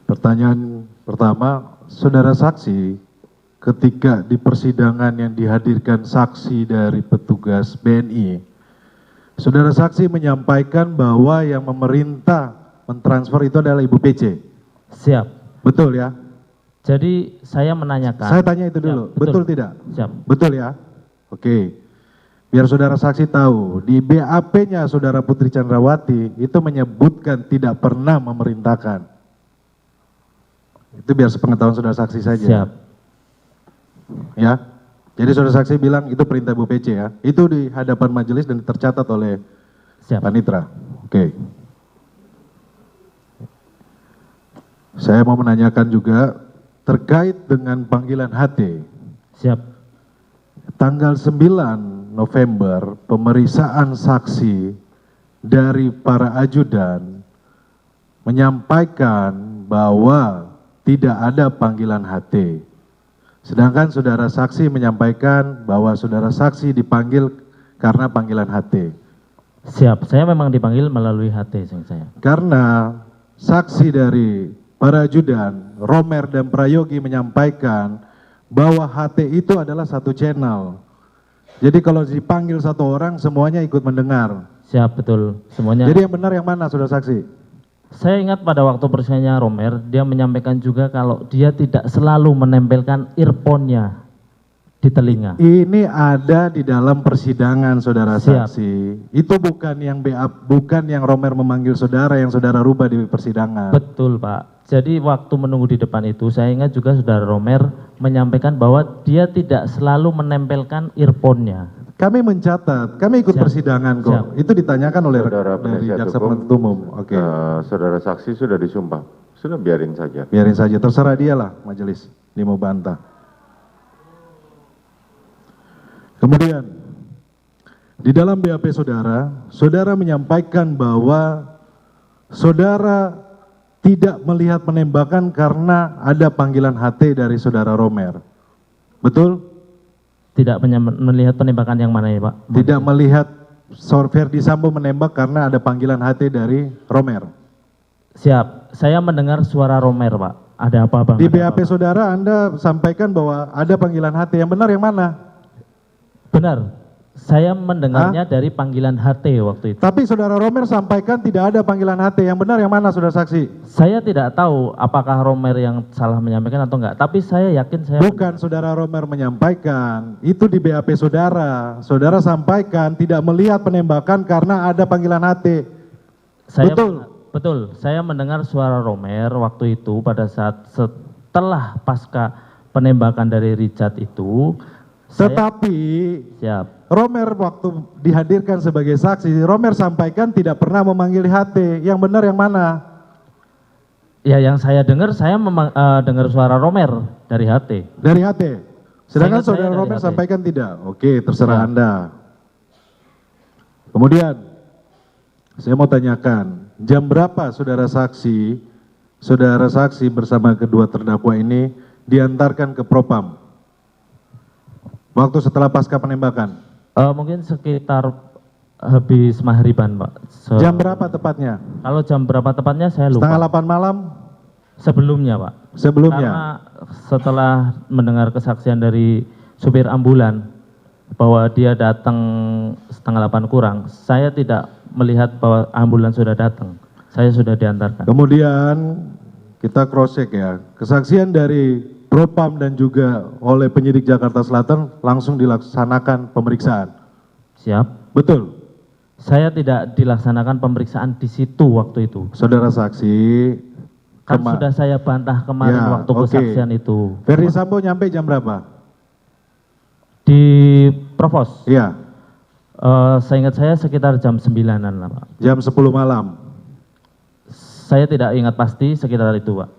Pertanyaan pertama, saudara saksi ketika di persidangan yang dihadirkan saksi dari petugas BNI, saudara saksi menyampaikan bahwa yang memerintah mentransfer itu adalah Ibu PC. Siap. Betul ya? Jadi saya menanyakan. Saya tanya itu dulu, Siap, betul tidak? Siap. Betul ya? Oke. Biar saudara saksi tahu, di BAP-nya saudara Putri Chandrawati itu menyebutkan tidak pernah memerintahkan. Itu biar sepengetahuan saudara saksi saja. Siap. Ya. Jadi saudara saksi bilang itu perintah Bu PC ya. Itu di hadapan majelis dan tercatat oleh Siap. Panitra. Oke. Saya mau menanyakan juga terkait dengan panggilan HT. Siap. Tanggal 9 November pemeriksaan saksi dari para ajudan menyampaikan bahwa tidak ada panggilan HT. Sedangkan saudara saksi menyampaikan bahwa saudara saksi dipanggil karena panggilan HT. Siap. Saya memang dipanggil melalui HT saya. Karena saksi dari para ajudan, Romer dan Prayogi menyampaikan bahwa HT itu adalah satu channel. Jadi kalau dipanggil satu orang semuanya ikut mendengar. Siap, betul. Semuanya. Jadi yang benar yang mana saudara saksi? Saya ingat pada waktu persidangannya Romer, dia menyampaikan juga kalau dia tidak selalu menempelkan earphone-nya di telinga. Ini ada di dalam persidangan saudara Siap. saksi. Itu bukan yang bukan yang Romer memanggil saudara yang saudara rubah di persidangan. Betul, Pak. Jadi waktu menunggu di depan itu, saya ingat juga saudara Romer menyampaikan bahwa dia tidak selalu menempelkan earphone-nya. Kami mencatat, kami ikut Siap. persidangan kok. Siap. Itu ditanyakan oleh Saudara dari penasihat jaksa hukum, penuntut umum. Oke. Saudara saksi sudah disumpah, sudah biarin saja. Biarin saja, terserah dia lah majelis. Dia mau bantah. Kemudian, di dalam BAP saudara, saudara menyampaikan bahwa saudara tidak melihat penembakan karena ada panggilan HT dari saudara Romer. Betul? Tidak melihat penembakan yang mana ya, Pak? Tidak melihat Ferdi Sambo menembak karena ada panggilan HT dari Romer. Siap. Saya mendengar suara Romer, Pak. Ada apa, Bang? Di Ada BAP apa? saudara Anda sampaikan bahwa ada panggilan HT. Yang benar yang mana? Benar. Saya mendengarnya dari panggilan HT waktu itu. Tapi saudara Romer sampaikan tidak ada panggilan HT. Yang benar yang mana saudara saksi? Saya tidak tahu apakah Romer yang salah menyampaikan atau enggak, tapi saya yakin saya Bukan saudara Romer menyampaikan, itu di BAP saudara. Saudara sampaikan tidak melihat penembakan karena ada panggilan HT. Betul. Saya mendengar suara Romer waktu itu pada saat setelah pasca penembakan dari Richard itu. Tetapi Siap. Romer waktu dihadirkan sebagai saksi, Romer sampaikan tidak pernah memanggil HT. Yang benar yang mana? Ya, yang saya dengar, saya dengar suara Romer dari HT. Dari HT. Sedangkan Saya saudara dari Romer HT. sampaikan tidak. Oke, terserah Ya. Anda. Kemudian, saya mau tanyakan, jam berapa saudara saksi bersama kedua terdakwa ini diantarkan ke Propam? Waktu setelah pasca penembakan. Mungkin sekitar habis maghriban, Pak. Jam berapa tepatnya? Kalau jam berapa tepatnya saya lupa. Setengah 8 malam? Sebelumnya, Pak. Sebelumnya? Karena setelah mendengar kesaksian dari supir ambulan bahwa dia datang setengah 8 kurang, saya tidak melihat bahwa ambulan sudah datang. Saya sudah diantarkan. Kemudian kita cross check ya. Kesaksian dari Propam dan juga oleh penyidik Jakarta Selatan langsung dilaksanakan pemeriksaan. Siap. Betul. Saya tidak dilaksanakan pemeriksaan di situ waktu itu. Saudara saksi. Kan sudah saya bantah kemarin Ya, waktu oke. kesaksian itu. Ferdi Sambo nyampe jam berapa? Di Provos. Iya. Seingat saya sekitar jam 9-an lah, Pak. Jam 10 malam. Saya tidak ingat pasti sekitar itu, Pak.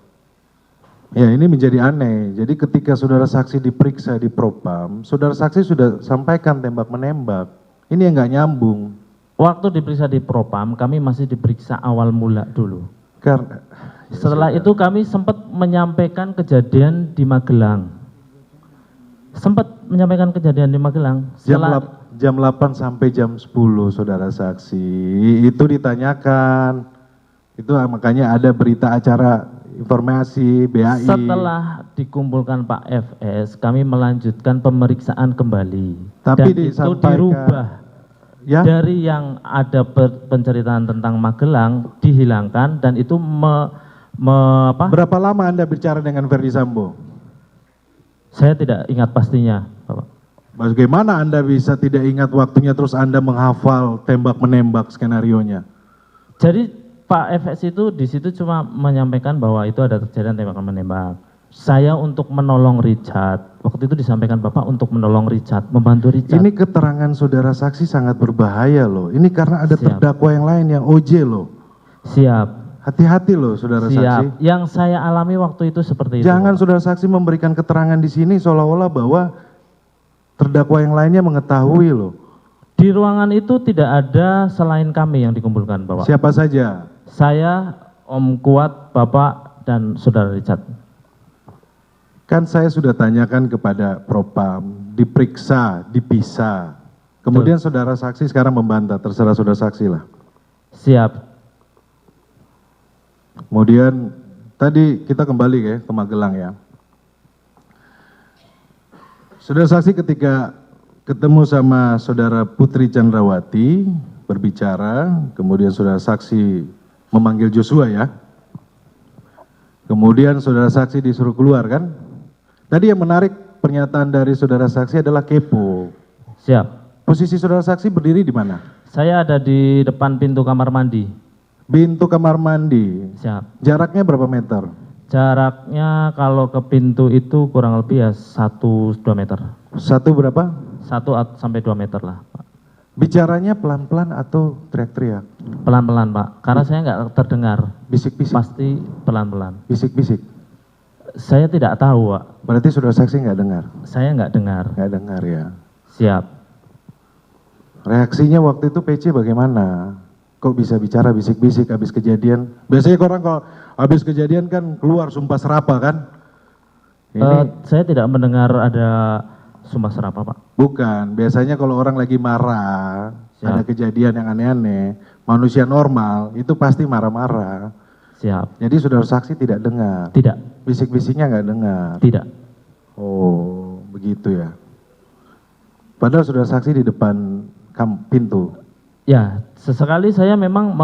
Ya, ini menjadi aneh. Jadi ketika saudara saksi diperiksa di Propam, saudara saksi sudah sampaikan tembak-menembak. Ini yang nggak nyambung. Waktu diperiksa di Propam, kami masih diperiksa awal mula dulu. Karena Setelah itu kami sempat menyampaikan kejadian di Magelang. Sempat menyampaikan kejadian di Magelang. jam 8 sampai jam 10 saudara saksi itu ditanyakan. Itu makanya ada berita acara informasi, BAI. Setelah dikumpulkan Pak FS, kami melanjutkan pemeriksaan kembali. Tapi Dan itu disampaikan- dirubah. Ya, Dari yang ada penceritaan tentang Magelang dihilangkan dan itu berapa lama Anda bicara dengan Verdi Sambo? saya tidak ingat pastinya, Bapak. Bagaimana Anda bisa tidak ingat waktunya terus Anda menghafal tembak-menembak skenarionya? Jadi Pak FS itu di situ cuma menyampaikan bahwa itu ada kejadian tembakan menembak. Saya untuk menolong Richard, waktu itu disampaikan Bapak untuk menolong Richard, membantu Richard. Ini keterangan saudara saksi sangat berbahaya loh. Ini karena ada Siap. terdakwa yang lain yang OJ loh. Siap, Hati-hati loh saudara saksi. siap. Yang saya alami waktu itu seperti itu. Jangan saudara saksi memberikan keterangan di sini seolah-olah bahwa terdakwa yang lainnya mengetahui loh. Di ruangan itu tidak ada selain kami yang dikumpulkan, Bapak. Siapa saja? Saya, Om Kuat, Bapak, dan Saudara Richard. Kan saya sudah tanyakan kepada Propam, diperiksa, dipisah. Kemudian saudara saksi sekarang membantah, terserah saudara saksi lah. Siap. Kemudian tadi kita kembali ke Magelang ya. Saudara saksi ketika ketemu sama saudara Putri Chandrawati berbicara, kemudian saudara saksi memanggil Joshua ya. Kemudian saudara saksi disuruh keluar kan? Tadi yang menarik pernyataan dari saudara saksi adalah kepo. Siap. Posisi saudara saksi berdiri di mana? Saya ada di depan pintu kamar mandi. Pintu kamar mandi. Siap. Jaraknya berapa meter? Jaraknya kalau ke pintu itu kurang lebih ya 1-2 meter. Satu berapa? 1 sampai 2 meter lah, Pak. Bicaranya pelan-pelan atau teriak-teriak? Pelan-pelan, Pak. Karena saya nggak terdengar. Bisik-bisik? Pasti pelan-pelan. Bisik-bisik? Saya tidak tahu, Pak. Berarti saudara saksi nggak dengar? Saya nggak dengar. Nggak dengar ya. Siap. Reaksinya waktu itu PC bagaimana? Kok bisa bicara bisik-bisik habis kejadian? Biasanya orang kalau habis kejadian kan keluar sumpah serapa kan? Ini Saya tidak mendengar ada sumpah serapa, Pak. bukan. Biasanya kalau orang lagi marah, Siap. ada kejadian yang aneh-aneh, manusia normal itu pasti marah-marah. Siap. Jadi saudara saksi tidak dengar. Tidak. Bisik-bisiknya nggak dengar. Tidak. Oh, begitu ya. Padahal saudara saksi di depan pintu. Ya, sesekali saya memang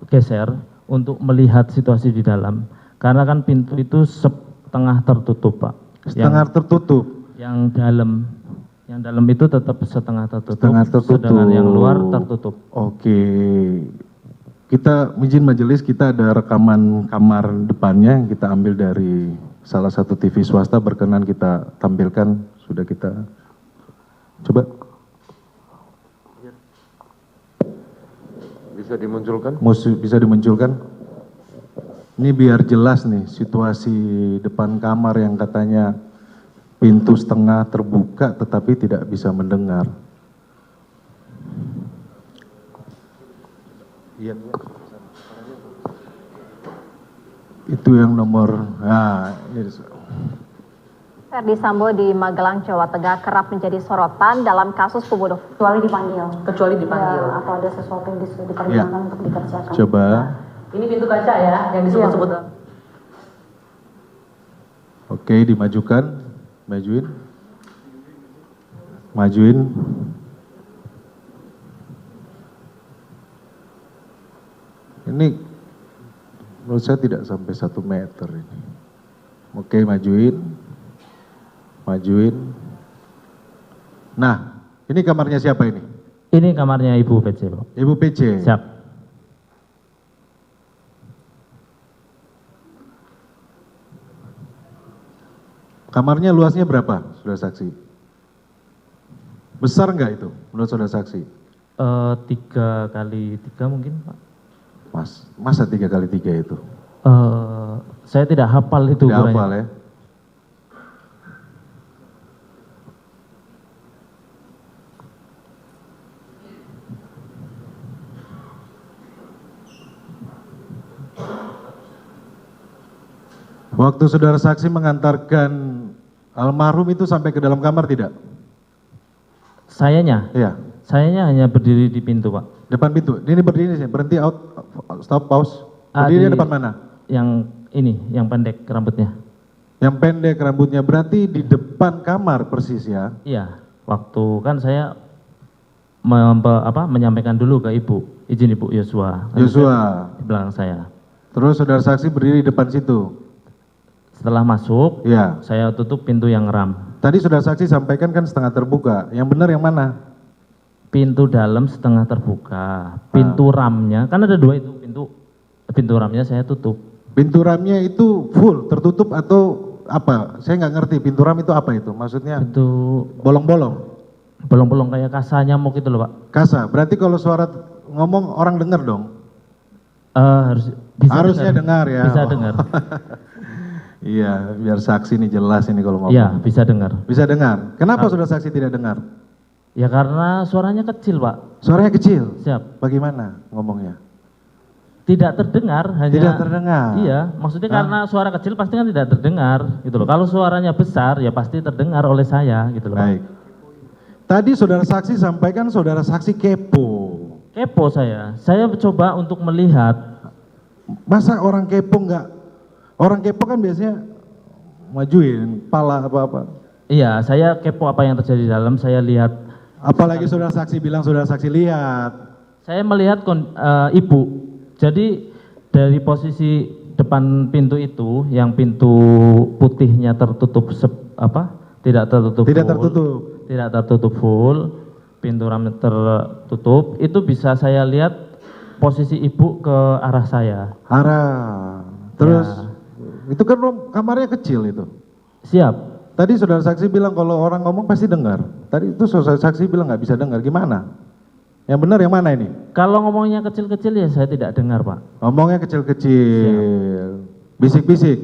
geser untuk melihat situasi di dalam. Karena kan pintu itu setengah tertutup, Pak. Setengah tertutup. Yang dalam itu tetap setengah tertutup. Setengah tertutup. Sedangkan yang luar tertutup. Oke. Kita izin majelis, kita ada rekaman kamar depannya yang kita ambil dari salah satu TV swasta, berkenan kita tampilkan. Sudah kita coba. Bisa dimunculkan? Bisa dimunculkan? Ini biar jelas nih situasi depan kamar yang katanya pintu setengah terbuka tetapi tidak bisa mendengar. Iya. Itu yang nomor, nah ini. Verdi Sambo di Magelang, Jawa Tengah kerap menjadi sorotan dalam kasus pembunuhan. Kecuali dipanggil. Ya, atau ada sesuatu yang diperlukan untuk dikerjakan. Coba. Ini pintu kaca ya, yang disebut-sebut. Oke, dimajukan. Majuin. Majuin. Ini menurut saya tidak sampai 1 meter ini. Oke, majuin. Majuin. Nah, ini kamarnya siapa ini? Ini kamarnya Ibu PC, Pak. Ibu PC. Siap. Kamarnya luasnya berapa, saudara saksi? Besar nggak itu menurut saudara saksi? 3 kali 3 mungkin, Pak. Masa 3 kali 3 itu? Saya tidak hafal itu Tidak ukurannya. hafal ya? Waktu saudara saksi mengantarkan almarhum itu sampai ke dalam kamar tidak? Sayanya Iya. hanya berdiri di pintu, Pak. Depan pintu. Ini berdiri sih, berhenti out, stop, pause. Ah, Berdiri di- depan mana? Yang ini, yang pendek rambutnya. Yang pendek rambutnya berarti di depan kamar persis ya? Iya, waktu kan saya menyampaikan dulu ke ibu, izin ibu Yosua. Yosua. Di belakang saya. Terus saudara saksi berdiri di depan situ? Setelah masuk, Ya. saya tutup pintu yang ram. Tadi saudara saksi sampaikan kan setengah terbuka. Yang benar yang mana? Pintu dalam setengah terbuka. Pintu ramnya, kan ada dua itu, pintu ramnya saya tutup. Pintu ramnya itu full tertutup atau apa? Saya nggak ngerti pintu ram itu apa itu? Maksudnya Pintu bolong-bolong? bolong-bolong kayak kasa nyamuk itu loh Pak. Kasa. Berarti kalau suara ngomong orang dengar dong? Harusnya dengar ya. Bisa Oh. dengar. Iya, biar saksi ini jelas ini kalau ngomong. Iya, bisa dengar. Bisa dengar. Kenapa saudara saksi tidak dengar? Ya karena suaranya kecil Pak. Suaranya kecil. Siap. Bagaimana ngomongnya? Tidak terdengar, hanya Tidak terdengar. Iya, maksudnya karena suara kecil pasti kan tidak terdengar gitu loh. Kalau suaranya besar ya pasti terdengar oleh saya gitu loh. Pak. Baik. Tadi saudara saksi sampaikan saudara saksi kepo. Kepo saya. Saya coba untuk melihat. Masa orang kepo enggak? Orang kepo kan biasanya majuin pala apa-apa. Iya, saya kepo apa yang terjadi di dalam, saya lihat. Apalagi saudara saksi bilang saudara saksi lihat. Saya melihat ibu. Jadi dari posisi depan pintu itu, yang pintu putihnya tertutup tidak tertutup Tidak full, tertutup. tidak tertutup full, pintu ram tertutup, itu bisa saya lihat posisi ibu ke arah saya. Arah. Terus itu kan kamarnya kecil itu. Siap. Tadi saudara saksi bilang kalau orang ngomong pasti dengar. Tadi itu saudara saksi bilang nggak bisa dengar. Gimana? Yang benar yang mana ini? Kalau ngomongnya kecil-kecil ya saya tidak dengar Pak. Ngomongnya kecil-kecil. Bisik-bisik.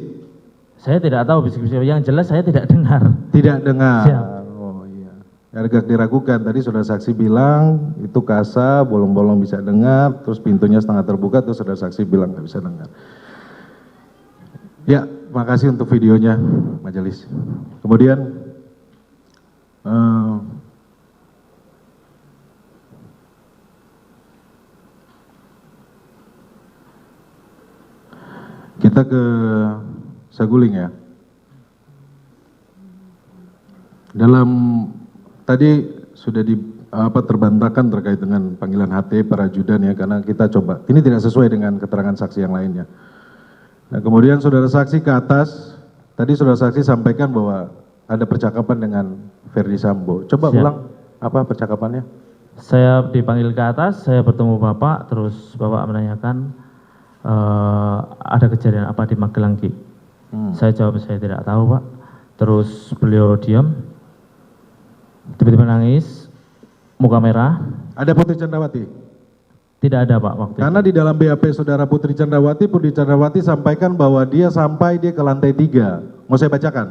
Saya tidak tahu bisik-bisik, yang jelas saya tidak dengar. Tidak dengar. Siap. Oh iya. Agak diragukan. Tadi saudara saksi bilang itu kasa, bolong-bolong bisa dengar, terus pintunya setengah terbuka, terus saudara saksi bilang nggak bisa dengar. Ya, makasih untuk videonya, majelis. Kemudian kita ke Saguling ya. Dalam tadi sudah terbantahkan terkait dengan panggilan HT para ajudan ya, karena kita coba ini tidak sesuai dengan keterangan saksi yang lainnya. Nah, kemudian saudara saksi ke atas, tadi saudara saksi sampaikan bahwa ada percakapan dengan Ferdi Sambo. Coba Siap. ulang apa percakapannya? Saya dipanggil ke atas, saya bertemu Bapak, terus Bapak menanyakan ada kejadian apa di Magelang Ki? Saya jawab saya tidak tahu Pak. Terus beliau diam, tiba-tiba nangis, muka merah. Ada Putri Candrawati? Tidak ada Pak waktu Karena di dalam BAP saudara Putri Candrawati sampaikan bahwa dia sampai ke lantai 3. Mau saya bacakan?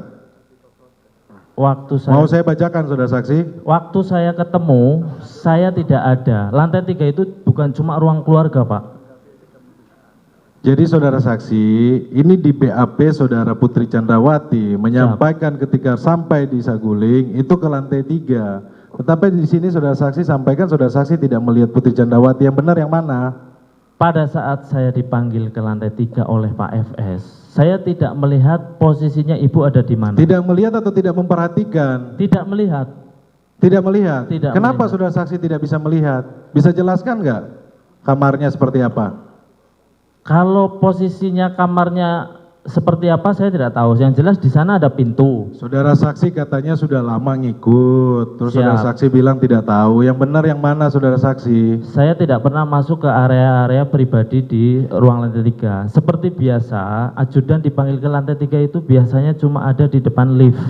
Mau saya bacakan saudara saksi? Waktu saya ketemu, saya tidak ada. Lantai 3 itu bukan cuma ruang keluarga Pak. Jadi saudara saksi, ini di BAP saudara Putri Candrawati menyampaikan ketika sampai di Saguling itu ke lantai 3. Tetapi di sini saudara saksi sampaikan saudara saksi tidak melihat Putri Candrawati. Yang benar yang mana? Pada saat saya dipanggil ke lantai 3 oleh Pak FS, saya tidak melihat posisinya ibu ada di mana. Tidak melihat atau tidak memperhatikan? Tidak melihat. Tidak melihat? Tidak Kenapa melihat. saudara saksi tidak bisa melihat? Bisa jelaskan nggak kamarnya seperti apa? Kalau posisinya kamarnya seperti apa saya tidak tahu. Yang jelas di sana ada pintu. Saudara saksi katanya sudah lama ngikut, terus Siap. saudara saksi bilang tidak tahu. Yang benar yang mana saudara saksi? Saya tidak pernah masuk ke area-area pribadi di ruang lantai 3. Seperti biasa, ajudan dipanggil ke lantai 3 itu biasanya cuma ada di depan lift.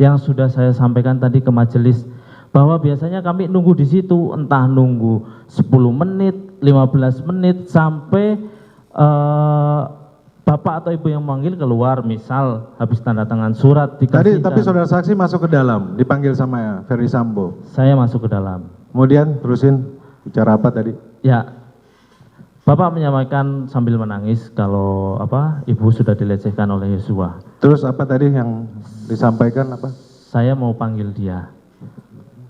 Yang sudah saya sampaikan tadi ke majelis, bahwa biasanya kami nunggu di situ, entah nunggu 10 menit, 15 menit, sampai bapak atau ibu yang memanggil keluar, misal habis tanda tangan surat dikasih. Tapi saudara saksi masuk ke dalam, dipanggil sama Ferdi Sambo. Saya masuk ke dalam. Kemudian terusin bicara apa tadi? Ya, bapak menyampaikan sambil menangis kalau ibu sudah dilecehkan oleh Yosua. Terus apa tadi yang disampaikan apa? Saya mau panggil dia.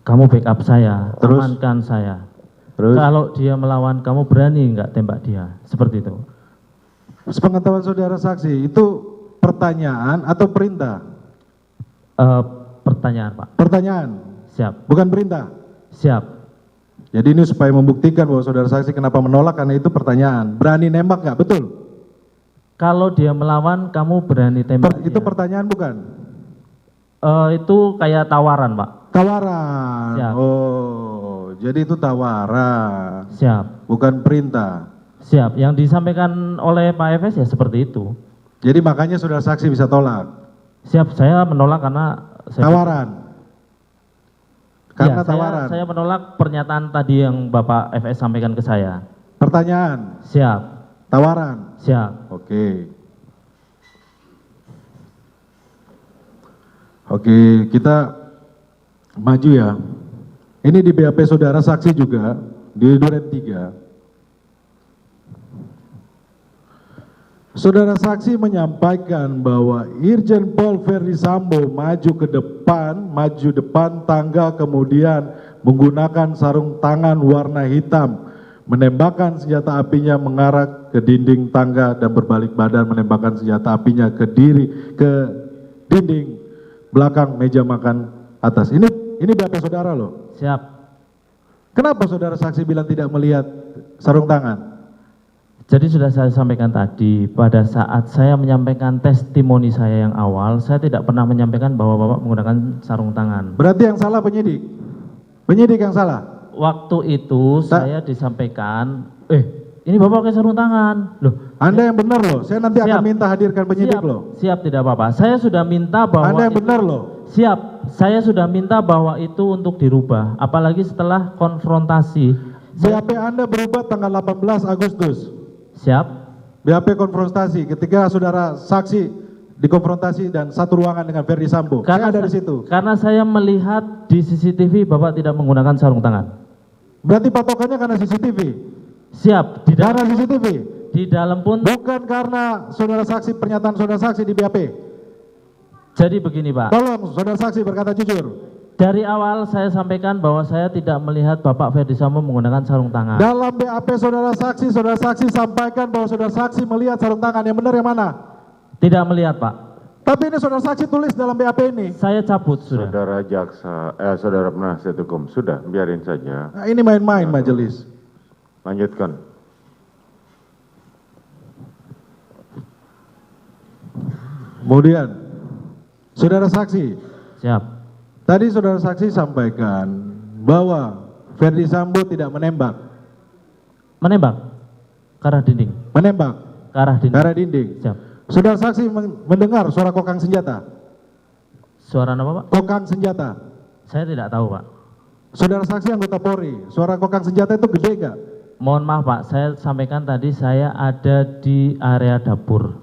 Kamu backup saya, Terus? amankan saya. Terus? Kalau dia melawan, kamu berani nggak tembak dia? Seperti itu. Sepengetahuan saudara saksi, itu pertanyaan atau perintah? Pertanyaan Pak. Pertanyaan, Siap. bukan perintah. Siap. Jadi ini supaya membuktikan bahwa saudara saksi kenapa menolak, karena itu pertanyaan. Berani nembak nggak? Betul? Kalau dia melawan, kamu berani tembak Itu dia. pertanyaan bukan? Itu kayak tawaran Pak. Tawaran. Siap. Oh, jadi itu tawaran, Siap. bukan perintah. Siap. Yang disampaikan oleh Pak Efes ya seperti itu. Jadi makanya saudara saksi bisa tolak. Siap. Saya menolak karena Tawaran. Karena Ya, tawaran. saya menolak pernyataan tadi yang Bapak FS sampaikan ke saya. Pertanyaan, Siap. tawaran. Siap. Oke. Oke, kita maju ya. Ini di BAP saudara saksi juga di Duren 3. Saudara saksi menyampaikan bahwa Irjen Pol Verdi Sambo maju depan tangga, kemudian menggunakan sarung tangan warna hitam, menembakkan senjata apinya mengarah ke dinding tangga dan berbalik badan menembakkan senjata apinya ke dinding belakang meja makan atas. Ini BAP saudara loh. Siap. Kenapa saudara saksi bilang tidak melihat sarung tangan? Jadi sudah saya sampaikan tadi, pada saat saya menyampaikan testimoni saya yang awal, saya tidak pernah menyampaikan bahwa Bapak menggunakan sarung tangan. Berarti yang salah penyidik. Penyidik yang salah. Waktu itu saya disampaikan, ini Bapak pakai sarung tangan. Loh, Anda yang benar loh. Saya nanti akan Siap. minta hadirkan penyidik siap, loh. siap tidak apa-apa. Saya sudah minta bahwa Anda yang itu- benar loh. Siap, saya sudah minta bahwa itu untuk dirubah, apalagi setelah konfrontasi. BAP Anda berubah tanggal 18 Agustus. Siap, BAP konfrontasi ketika saudara saksi dikonfrontasi dan satu ruangan dengan Verdi Sambo. Saya ada di situ. karena saya melihat di CCTV Bapak tidak menggunakan sarung tangan. Berarti patokannya karena CCTV. Siap, di dalam, Karena CCTV. di dalam pun. Bukan karena saudara saksi, pernyataan saudara saksi di BAP. Jadi begini Pak, Tolong saudara saksi berkata jujur. dari awal saya sampaikan bahwa saya tidak melihat Bapak Verdi Sambo menggunakan sarung tangan. Dalam BAP saudara saksi sampaikan bahwa saudara saksi melihat sarung tangan. Yang benar yang mana? Tidak melihat Pak, Tapi ini saudara saksi tulis dalam BAP ini. saya cabut sudah. Saudara penasihat hukum, sudah biarin saja. Nah, ini main-main majelis. Lanjutkan. Kemudian, saudara saksi, Siap, tadi saudara saksi sampaikan bahwa Verdi Sambo tidak menembak. menembak ke arah dinding, Menembak ke arah ke dinding. arah dinding. Siap. Saudara saksi mendengar suara kokang senjata. Suara apa Pak? Kokang senjata. Saya tidak tahu Pak. Saudara saksi anggota Polri, suara kokang senjata itu gede gak? Mohon maaf Pak, saya sampaikan tadi saya ada di area dapur.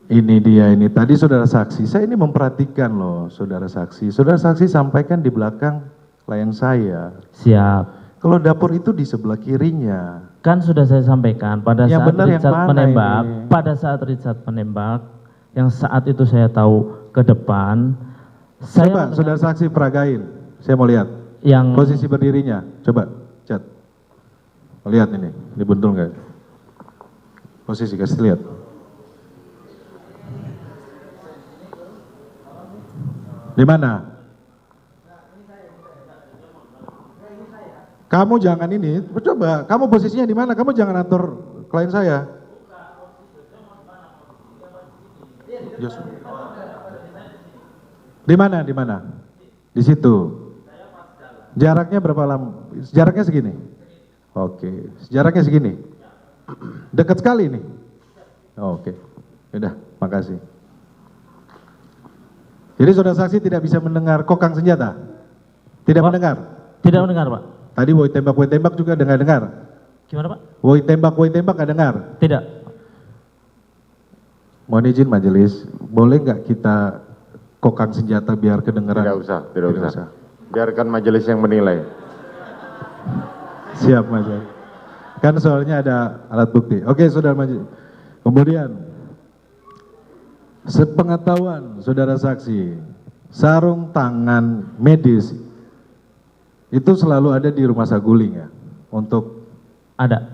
Ini dia ini. Tadi saudara saksi, saya ini memperhatikan loh saudara saksi. Saudara saksi sampaikan di belakang klien saya. Siap. Kalau dapur itu di sebelah kirinya. Kan sudah saya sampaikan pada Yang saat benar yang Richard mana menembak, ini? pada saat Richard menembak, yang saat itu saya tahu ke depan, saya Coba mendengar saudara saksi peragain. Saya mau lihat yang posisi berdirinya. Coba cat. Lihat ini buntul nggak? Posisi kasih lihat. Di mana? Kamu jangan ini, coba, kamu posisinya di mana? Kamu jangan atur klien saya. Joshua. Di mana? Di mana? Di situ. Jaraknya berapa lama? Jaraknya segini. Oke, jaraknya segini. Dekat sekali ini. Oke, udah, makasih. Jadi saudara saksi tidak bisa mendengar kokang senjata? Tidak Pak, mendengar? tidak mendengar Pak. Tadi woi tembak juga nggak dengar? Gimana Pak? Woi tembak nggak dengar? Tidak. Mohon izin majelis, boleh nggak kita kokang senjata biar kedengeran? Tidak usah. Biarkan majelis yang menilai. Siap majelis. Kan soalnya ada alat bukti. Oke saudara majelis. Kemudian, sepengetahuan saudara saksi, sarung tangan medis itu selalu ada di rumah saguling ya? Untuk Ada.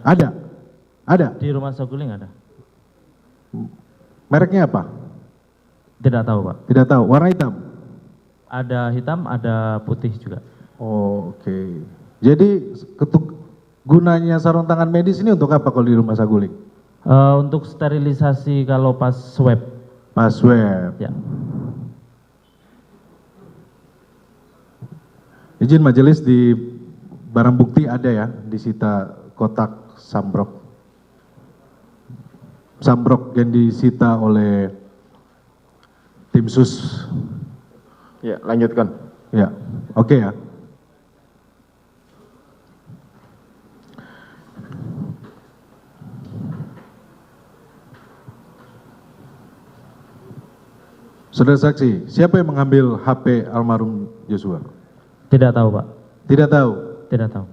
ada? Di rumah saguling ada. Mereknya apa? Tidak tahu Pak. Tidak tahu. Warna hitam? Ada hitam, ada putih juga. Oh, oke. Jadi gunanya sarung tangan medis ini untuk apa kalau di rumah Saguling? Untuk sterilisasi kalau pas swab. Pas swab. Ya. Izin majelis, di barang bukti ada ya, disita kotak sambrok. Sambrok yang disita oleh tim sus. Ya, lanjutkan. Ya, oke ya. Saudara saksi, siapa yang mengambil HP almarhum Joshua? Tidak tahu Pak. Tidak tahu. Tidak tahu.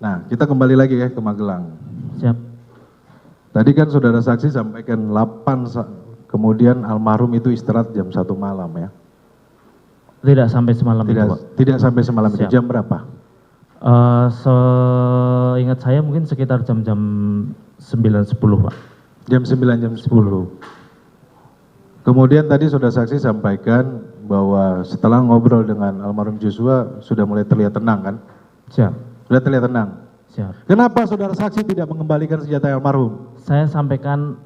Nah, kita kembali lagi ya ke Magelang. Siap. Tadi kan saudara saksi sampaikan 8, kemudian almarhum itu istirahat jam 1 malam ya. Tidak sampai semalam itu Pak. Tidak sampai semalam itu. Siap. Jam berapa? Seingat saya mungkin sekitar jam-jam 9.10 Pak. Jam 9, jam 10. Kemudian tadi saudara saksi sampaikan bahwa setelah ngobrol dengan almarhum Joshua sudah mulai terlihat tenang kan? Siap. Sudah terlihat tenang. Siap. Kenapa saudara saksi tidak mengembalikan senjata almarhum? Saya sampaikan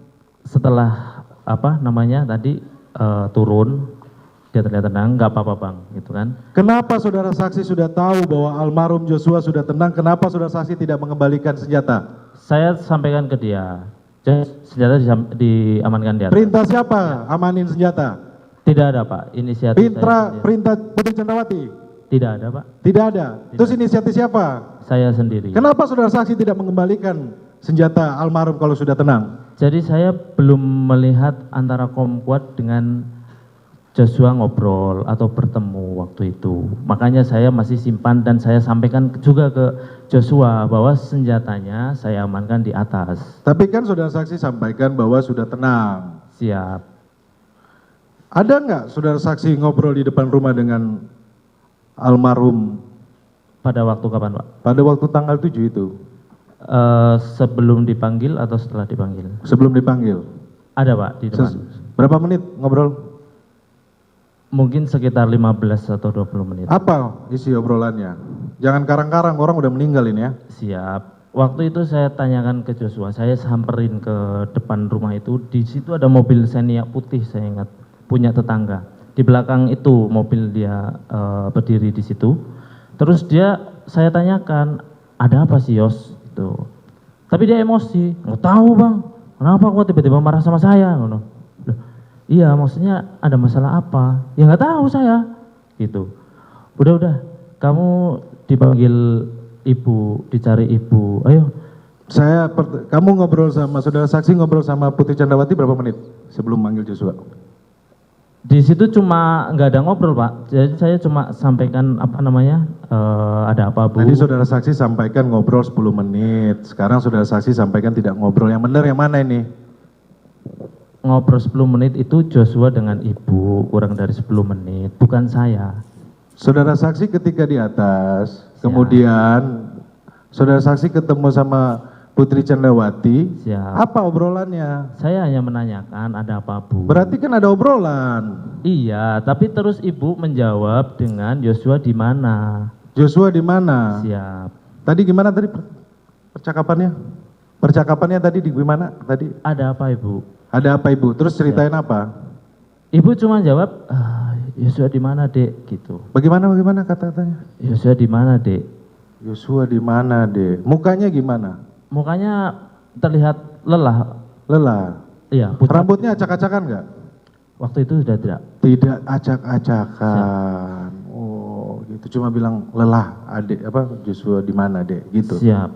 setelah tadi turun, dia terlihat tenang, nggak apa-apa Bang, gitu kan. Kenapa saudara saksi sudah tahu bahwa almarhum Joshua sudah tenang, kenapa saudara saksi tidak mengembalikan senjata? Saya sampaikan ke dia, senjata diamankan di atas. Perintah siapa amanin senjata? Tidak ada Pak, inisiatif saya sendiri. Perintah Putri Candrawati? Tidak ada Pak, Tidak ada. Terus inisiatif siapa? saya sendiri. Kenapa saudara saksi tidak mengembalikan senjata almarhum kalau sudah tenang? Jadi saya belum melihat antara Komkuat dengan Joshua ngobrol atau bertemu waktu itu. Makanya saya masih simpan dan saya sampaikan juga ke Joshua bahwa senjatanya saya amankan di atas. Tapi kan saudara saksi sampaikan bahwa sudah tenang. Siap. Ada nggak saudara saksi ngobrol di depan rumah dengan almarhum Pada waktu kapan Pak? pada waktu tanggal 7 itu? Sebelum dipanggil atau setelah dipanggil? Sebelum dipanggil? Ada Pak di depan. Berapa menit ngobrol? Mungkin sekitar 15 atau 20 menit. Apa isi obrolannya? Jangan karang-karang, orang udah meninggal ini ya. Siap. Waktu itu saya tanyakan ke Joshua, saya samperin ke depan rumah itu, di situ ada mobil Xenia putih saya ingat, punya tetangga. Di belakang itu mobil dia berdiri di situ. Terus saya tanyakan, ada apa sih Yos? Gitu. Tapi dia emosi, nggak tahu Bang, kenapa kok tiba-tiba marah sama saya? Loh, iya maksudnya ada masalah apa? Ya nggak tahu saya. Gitu. Udah, kamu dipanggil ibu, dicari ibu, ayo. Kamu ngobrol sama saudara saksi ngobrol sama Putri Candrawati berapa menit sebelum manggil Joshua? Di situ cuma nggak ada ngobrol Pak, jadi saya cuma sampaikan ada apa Bu? Tadi saudara saksi sampaikan ngobrol 10 menit, sekarang saudara saksi sampaikan tidak ngobrol. Yang benar yang mana ini? Ngobrol 10 menit itu Joshua dengan ibu, kurang dari 10 menit, bukan saya. Saudara saksi ketika di atas, kemudian saudara saksi ketemu sama Putri Candrawati, Siap. apa obrolannya? Saya hanya menanyakan ada apa Bu? Berarti kan ada obrolan. Iya, tapi terus ibu menjawab dengan Joshua di mana? Joshua di mana? Siap. Tadi gimana tadi percakapannya? Percakapannya tadi di gimana tadi? Ada apa Ibu? Ada apa Ibu? Terus ceritain apa? Ibu cuma jawab, Joshua di mana Dek? Gitu. Bagaimana kata-katanya? Joshua di mana Dek? Joshua di mana, Dek? Mukanya gimana? Mukanya terlihat lelah. Lelah. Iya. pucat. Rambutnya acak-acakan nggak? Waktu itu sudah tidak. Tidak acak-acakan. Oh, gitu. Cuma bilang lelah, Adik. Joshua di mana, Dek? Gitu. Siap.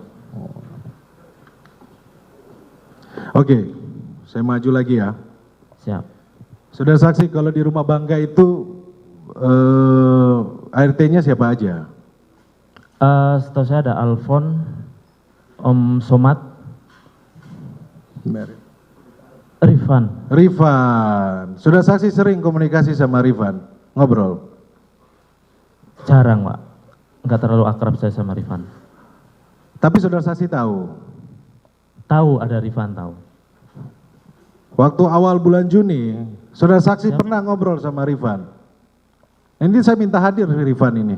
Oke, saya maju lagi ya. Siap. Saudara saksi, kalau di rumah Bangga itu ART-nya siapa aja? Setahu saya ada Alfon, Om Somad, Rifan. Rifan. Saudara saksi sering komunikasi sama Rifan? Ngobrol? Jarang Pak. Nggak terlalu akrab saya sama Rifan. Tapi saudara saksi tahu? Tahu ada Rifan tahu. Waktu awal bulan Juni, saudara saksi pernah ngobrol sama Rifan. Ini saya minta hadir Rifan ini.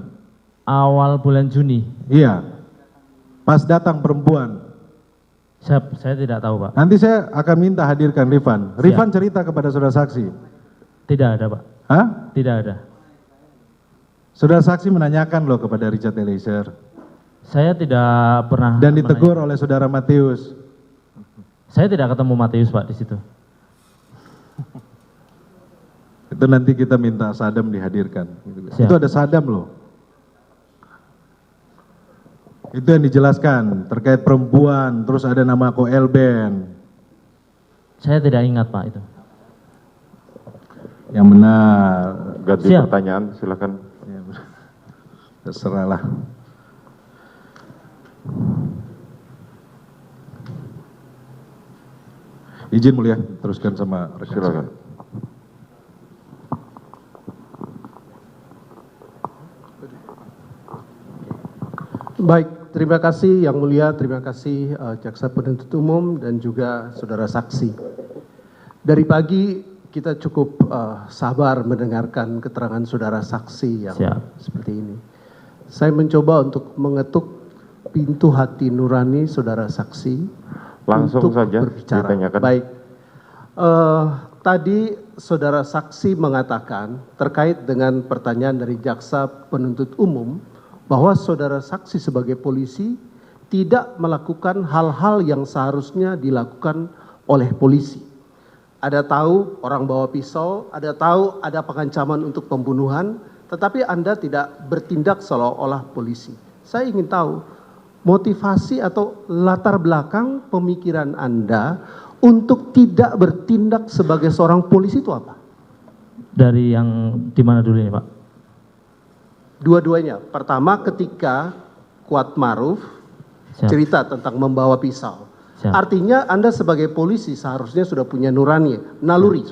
Awal bulan Juni. Iya, pas datang perempuan. Saya tidak tahu, Pak. Nanti saya akan minta hadirkan Rifan. Rifan cerita kepada saudara saksi. Tidak ada, Pak. Hah? Tidak ada. Saudara saksi menanyakan loh kepada Richard Eliezer. Saya tidak pernah. Dan ditegur oleh saudara Matius. Saya tidak ketemu Matius, Pak, di situ. Itu nanti kita minta Sadam dihadirkan. Siap. Itu ada Sadam loh. Itu yang dijelaskan terkait perempuan, terus ada nama Koelben. Saya tidak ingat, Pak, itu. Yang benar. Ganti Siap. pertanyaan, silakan. Terserahlah. Izin mulia, teruskan sama rekan. Silakan. Baik, terima kasih Yang Mulia, terima kasih Jaksa Penuntut Umum dan juga saudara saksi. Dari pagi kita cukup sabar mendengarkan keterangan saudara saksi yang Siap. seperti ini. Saya mencoba untuk mengetuk pintu hati nurani saudara saksi Langsung untuk saja berbicara. ditanyakan. Baik, tadi saudara saksi mengatakan terkait dengan pertanyaan dari Jaksa Penuntut Umum bahwa saudara saksi sebagai polisi tidak melakukan hal-hal yang seharusnya dilakukan oleh polisi. Ada tahu orang bawa pisau, ada tahu ada pengancaman untuk pembunuhan, tetapi Anda tidak bertindak seolah-olah polisi. Saya ingin tahu motivasi atau latar belakang pemikiran Anda untuk tidak bertindak sebagai seorang polisi itu apa? Dari yang di mana dulu ini, Pak? Dua-duanya. Pertama ketika Kuat Maruf Siap. cerita tentang membawa pisau. Siap. Artinya Anda sebagai polisi seharusnya sudah punya naluri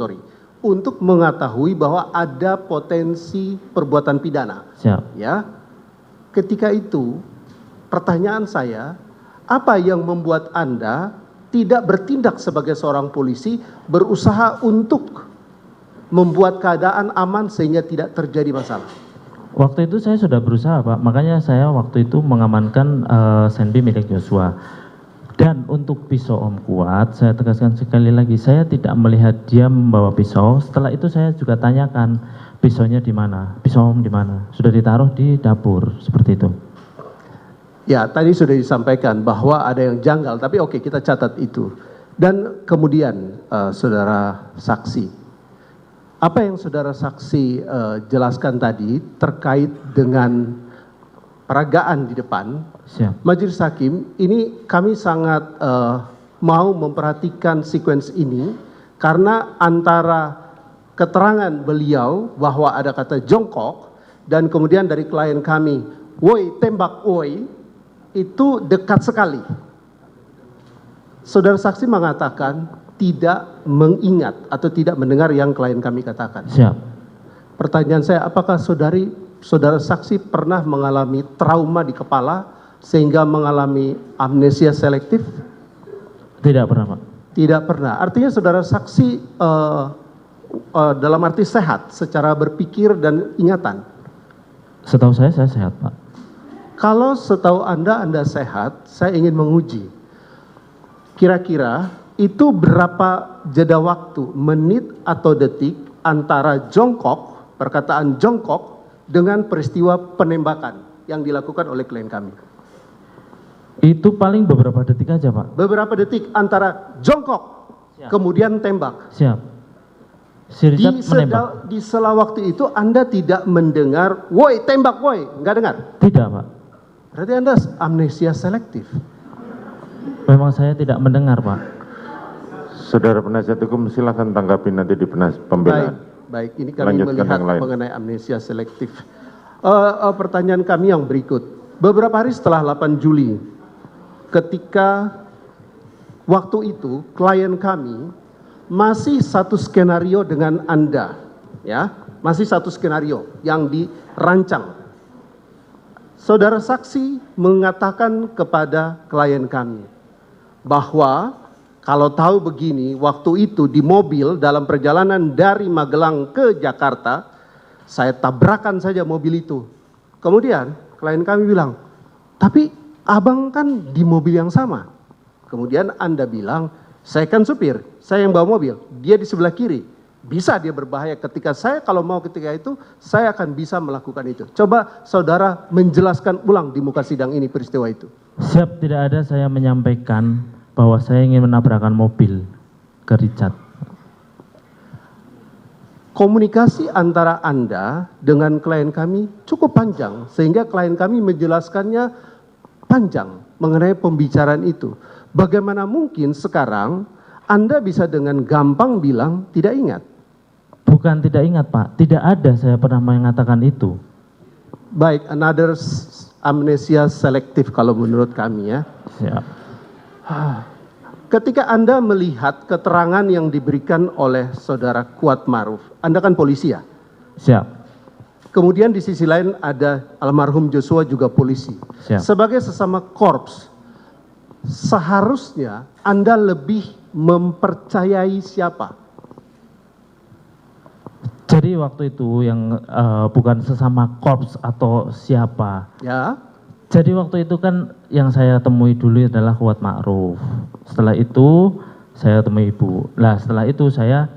untuk mengetahui bahwa ada potensi perbuatan pidana. Siap. Ya. Ketika itu pertanyaan saya, apa yang membuat Anda tidak bertindak sebagai seorang polisi, berusaha untuk membuat keadaan aman sehingga tidak terjadi masalah? Waktu itu saya sudah berusaha, Pak. Makanya saya waktu itu mengamankan senpi milik Joshua. Dan untuk pisau Om Kuat, saya tegaskan sekali lagi, saya tidak melihat dia membawa pisau. Setelah itu saya juga tanyakan, pisaunya di mana? Pisau Om di mana? Sudah ditaruh di dapur, seperti itu. Ya, tadi sudah disampaikan bahwa ada yang janggal, tapi oke, kita catat itu. Dan kemudian saudara saksi, apa yang saudara saksi jelaskan tadi terkait dengan peragaan di depan, Siap. Majelis Hakim, ini kami sangat mau memperhatikan sequence ini karena antara keterangan beliau bahwa ada kata jongkok dan kemudian dari klien kami, woi tembak woi, itu dekat sekali. Saudara saksi mengatakan tidak mengingat atau tidak mendengar yang klien kami katakan. Siap. Pertanyaan saya, apakah saudara saksi pernah mengalami trauma di kepala sehingga mengalami amnesia selektif? Tidak pernah, Pak. Tidak pernah. Artinya saudara saksi dalam arti sehat secara berpikir dan ingatan. Setahu saya sehat, Pak. Kalau setahu Anda sehat, saya ingin menguji. Kira-kira itu berapa jeda waktu, menit atau detik antara jongkok, perkataan jongkok dengan peristiwa penembakan yang dilakukan oleh klien kami? Itu paling beberapa detik aja, Pak. Beberapa detik antara jongkok, Siap. kemudian tembak. Siap. Si Richard menembak. Di sela waktu itu Anda tidak mendengar, woi tembak woi, nggak dengar? Tidak, Pak. Berarti Anda amnesia selektif. Memang saya tidak mendengar, Pak. Saudara penasihat hukum silakan tanggapi nanti di pembelaan. Baik, ini kami Lanjutkan melihat yang lain. mengenai amnesia selektif. Pertanyaan kami yang berikut. Beberapa hari setelah 8 Juli, ketika waktu itu klien kami masih satu skenario dengan Anda, ya, masih satu skenario yang dirancang. Saudara saksi mengatakan kepada klien kami bahwa kalau tahu begini, waktu itu di mobil dalam perjalanan dari Magelang ke Jakarta, saya tabrakan saja mobil itu. Kemudian klien kami bilang, tapi abang kan di mobil yang sama. Kemudian Anda bilang, saya kan supir, saya yang bawa mobil, dia di sebelah kiri. Bisa dia berbahaya ketika saya kalau mau ketika itu, saya akan bisa melakukan itu. Coba saudara menjelaskan ulang di muka sidang ini peristiwa itu. Siap, tidak ada saya menyampaikan bahwa saya ingin menabrakkan mobil ke Richard. Komunikasi antara Anda dengan klien kami cukup panjang, sehingga klien kami menjelaskannya panjang mengenai pembicaraan itu. Bagaimana mungkin sekarang Anda bisa dengan gampang bilang tidak ingat? Bukan tidak ingat Pak, tidak ada saya pernah mengatakan itu. Baik, another amnesia selektif kalau menurut kami ya. Siap. Ketika Anda melihat keterangan yang diberikan oleh saudara Kuat Maruf, Anda kan polisi ya? Siap. Kemudian di sisi lain ada almarhum Joshua juga polisi. Siap. Sebagai sesama korps, seharusnya Anda lebih mempercayai siapa? Jadi waktu itu yang bukan sesama korps atau siapa. Ya, Jadi waktu itu kan yang saya temui dulu adalah Kuat Ma'ruf. Setelah itu saya temui Ibu. Nah setelah itu saya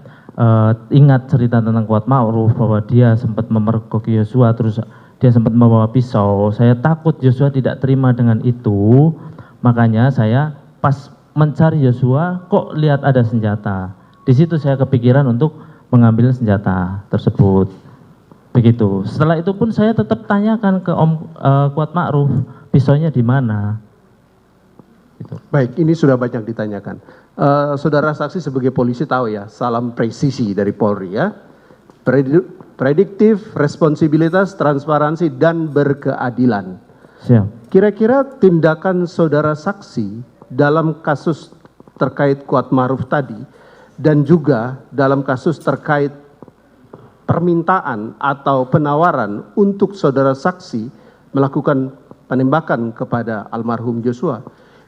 ingat cerita tentang Kuat Ma'ruf bahwa dia sempat memergoki Joshua, terus dia sempat membawa pisau. Saya takut Joshua tidak terima dengan itu, makanya saya pas mencari Joshua kok lihat ada senjata. Di situ saya kepikiran untuk mengambil senjata tersebut. Begitu. Setelah itu pun saya tetap tanyakan ke Om Kuat Ma'ruf, pisaunya di mana? Gitu. baik, ini sudah banyak ditanyakan. Saudara saksi sebagai polisi tahu ya, salam presisi dari Polri ya. Prediktif, responsibilitas, transparansi, dan berkeadilan. Siap. Kira-kira tindakan saudara saksi dalam kasus terkait Kuat Maruf tadi, dan juga dalam kasus terkait permintaan atau penawaran untuk saudara saksi melakukan penembakan kepada almarhum Joshua,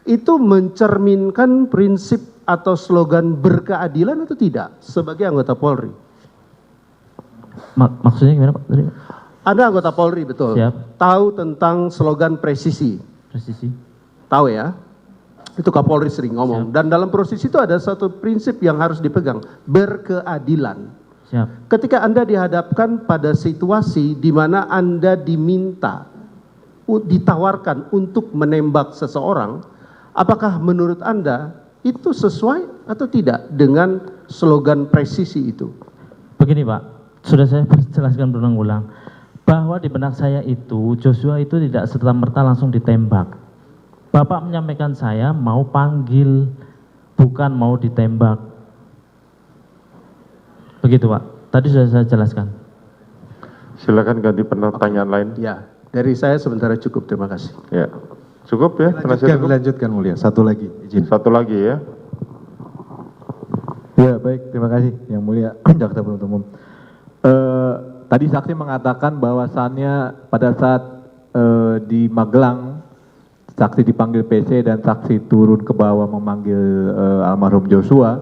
itu mencerminkan prinsip atau slogan berkeadilan atau tidak sebagai anggota Polri? Maksudnya gimana Pak? Tadi? Anda anggota Polri betul? Siap. Tahu tentang slogan presisi? Presisi. Tahu ya? Itu Kapolri sering ngomong. Dan dalam proses itu ada satu prinsip yang harus dipegang, berkeadilan. Siap. Ketika Anda dihadapkan pada situasi di mana Anda diminta, ditawarkan untuk menembak seseorang, apakah menurut Anda itu sesuai atau tidak dengan slogan presisi itu? Begini Pak, sudah saya jelaskan berulang-ulang bahwa di benak saya itu Joshua itu tidak serta-merta langsung ditembak. Bapak menyampaikan saya mau panggil, bukan mau ditembak. Begitu Pak, tadi sudah saya jelaskan. Silakan ganti pertanyaan lain. Ya, dari saya sementara cukup, terima kasih. Ya, cukup ya penasihat hukum? Dilanjutkan mulia, satu lagi izin. Satu lagi ya. Ya baik, terima kasih yang mulia jaksa penuntut umum. Tadi saksi mengatakan bahwasannya pada saat di Magelang saksi dipanggil PC dan saksi turun ke bawah memanggil almarhum Joshua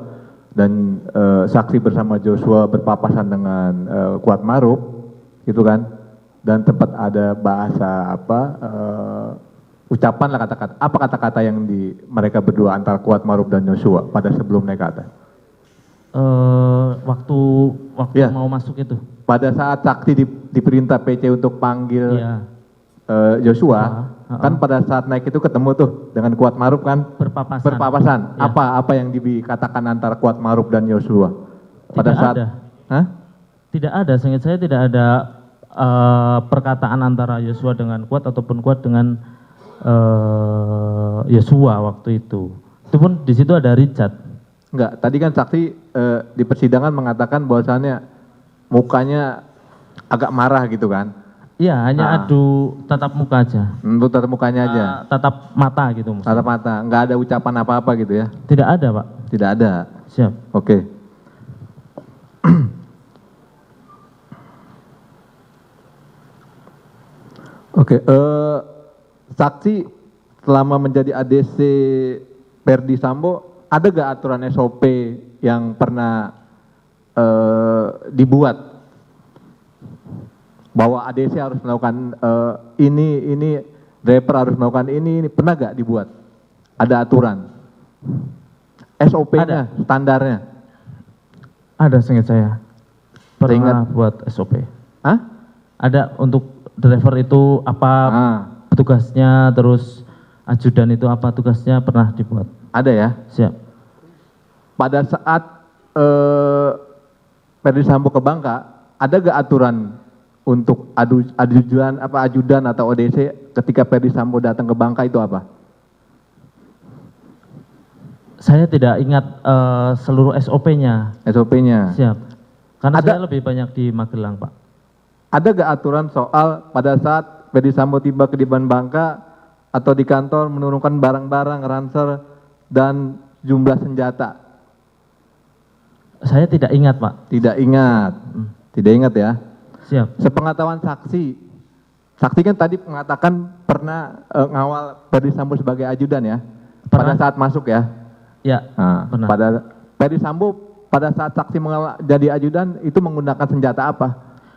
dan saksi bersama Joshua berpapasan dengan Kuat Maruf, gitu kan? Dan tempat ada bahasa ucapan lah kata-kata. Apa kata-kata yang mereka berdua antara Kuat Maruf dan Joshua pada sebelum naik ke atas? Waktu Ya. mau masuk itu. Pada saat saksi diperintah PC untuk panggil Iya. Joshua, kan pada saat naik itu ketemu tuh dengan Kuat Maruf kan Berpapasan. berpapasan. Ya. Apa yang dikatakan antara Kuat Maruf dan Joshua pada Tidak saat ada. Hah? Tidak ada, seingat saya tidak ada perkataan antara Joshua dengan Kuat ataupun Kuat dengan Joshua waktu itu. Itu pun di situ ada Richard. Enggak, tadi kan saksi di persidangan mengatakan bahwasannya mukanya agak marah gitu kan. Iya, hanya adu tatap muka aja. Untuk tatap mukanya aja. Tatap mata gitu maksudnya. Tatap mata, enggak ada ucapan apa-apa gitu ya. Tidak ada, Pak. Tidak ada. Siap. Oke. Oke, saksi selama menjadi ADC Perdi Sambo ada gak aturan SOP yang pernah dibuat bahwa ADC harus melakukan ini driver harus melakukan ini pernah gak dibuat? Ada aturan SOP-nya, standarnya? Ada, seingat saya pernah buat SOP. Hah? Ada untuk driver itu apa tugasnya, terus ajudan itu apa tugasnya, pernah dibuat. Ada ya? Siap. Pada saat Ferdi Sambo ke Bangka, ada gak aturan untuk ajudan atau ODC ketika Ferdi Sambo datang ke Bangka itu apa? Saya tidak ingat seluruh SOP-nya. SOP-nya. Siap. Karena Ada- saya lebih banyak di Magelang, Pak. Ada gak aturan soal pada saat Ferdi Sambo tiba ke Diban Bangka atau di kantor menurunkan barang-barang, ransel, dan jumlah senjata? Saya tidak ingat, Pak. Tidak ingat. Tidak ingat ya? Siap. Sepengetahuan saksi, saksi kan tadi mengatakan pernah ngawal Ferdi Sambo sebagai ajudan ya? Pada Pernah. saat masuk ya? Ya, Nah, pernah. pada Ferdi Sambo pada saat saksi jadi ajudan itu menggunakan senjata apa?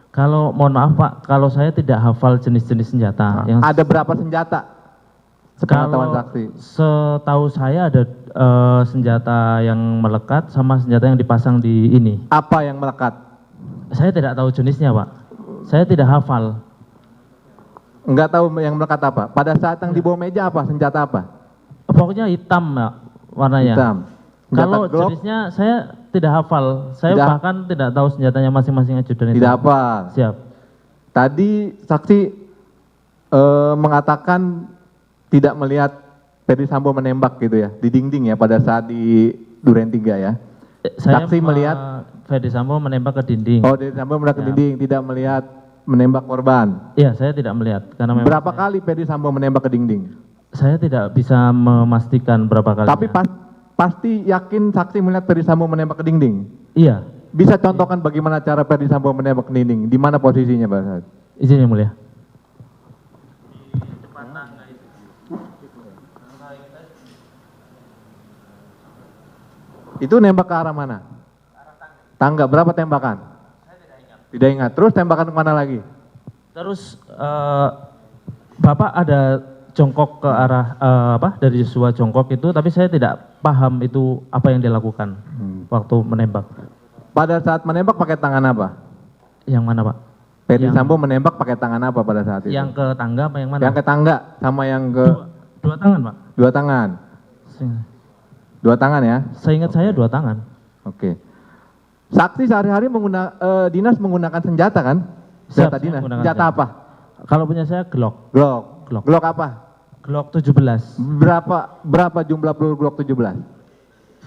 Kalau mohon maaf, Pak, kalau saya tidak hafal jenis-jenis senjata. Yang Ada berapa senjata? Sepengetahuan kalau saksi. setahu saya ada senjata yang melekat sama senjata yang dipasang di ini. Apa yang melekat? Saya tidak tahu jenisnya, Pak. Saya tidak hafal. Enggak tahu yang melekat apa. Pada saat yang di bawah meja apa? Senjata apa? Pokoknya hitam, Pak, warnanya. Hitam. Senjata Kalau Glock? jenisnya saya tidak hafal. Saya Tidak- bahkan tidak tahu senjatanya masing-masing ajudan itu. Tidak apa. Siap. Tadi saksi mengatakan tidak melihat Ferdi Sambo menembak gitu ya di dinding ya pada saat di Duren 3 ya. Saya Saksi melihat Ferdi Sambo menembak ke dinding. oh Ferdi Sambo melihat ke Ya. dinding, tidak melihat menembak korban. Iya, saya tidak melihat karena memang Berapa kali Ferdi Sambo menembak ke dinding? saya tidak bisa memastikan berapa kali. Tapi pasti yakin saksi melihat Ferdi Sambo menembak ke dinding. Iya, Bisa contohkan bagaimana cara Ferdi Sambo menembak ke dinding? Di mana posisinya pada saat? izin yang mulia. Itu nembak ke arah mana? Tangga. Berapa tembakan? Tidak ingat. Terus tembakan kemana lagi? Terus Bapak ada jongkok ke arah dari Joshua jongkok itu, tapi saya tidak paham itu apa yang dilakukan waktu menembak. Pada saat menembak pakai tangan apa? Yang mana, Pak? Ferdi Yang- Sambo menembak pakai tangan apa pada saat itu? Yang ke tangga apa yang mana? Yang ke tangga sama yang ke Dua tangan, Pak. dua tangan. Dua tangan ya? Seingat saya dua tangan. Oke. Saksi sehari-hari dinas menggunakan senjata kan? Senjata Siap, dinas. saya menggunakan Senjata apa? Kalau punya saya Glock. Glock. Glock. Glock apa? Glock 17. Berapa jumlah peluru Glock 17?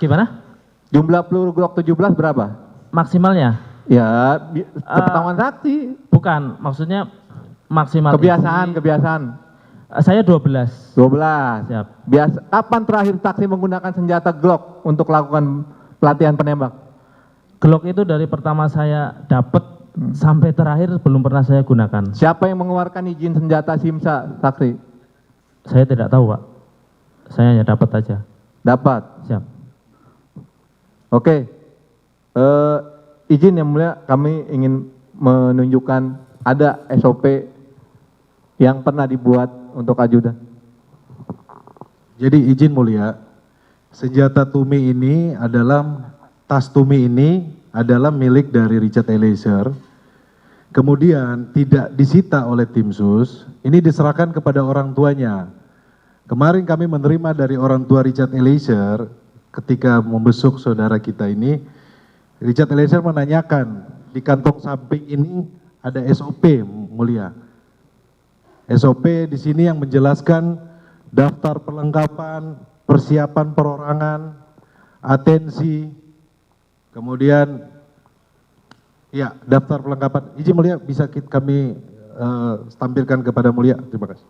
Gimana? Jumlah peluru Glock 17 berapa? Maksimalnya? Ya, sepengetahuan saksi. Bukan, maksudnya maksimal. Kebiasaan. Saya 12. 12. Siap. Kapan terakhir saksi menggunakan senjata Glock untuk lakukan pelatihan penembak? Glock itu dari pertama saya dapat sampai terakhir belum pernah saya gunakan. Siapa yang mengeluarkan izin senjata SIMSA, saksi? Saya tidak tahu, Pak. Saya hanya dapat aja. Dapat. Siap. Oke. Izin yang mulia, kami ingin menunjukkan ada SOP yang pernah dibuat untuk ajudan. Jadi izin mulia, senjata Tumi ini adalah, tas Tumi ini adalah milik dari Richard Eliezer. Kemudian tidak disita oleh tim sus, ini diserahkan kepada orang tuanya. Kemarin kami menerima dari orang tua Richard Eliezer ketika membesuk saudara kita ini, Richard Eliezer menanyakan di kantong samping ini ada SOP mulia. SOP di sini yang menjelaskan daftar perlengkapan, persiapan perorangan, atensi, kemudian ya daftar perlengkapan. Izin mulia bisa kami tampilkan kepada mulia. Terima kasih.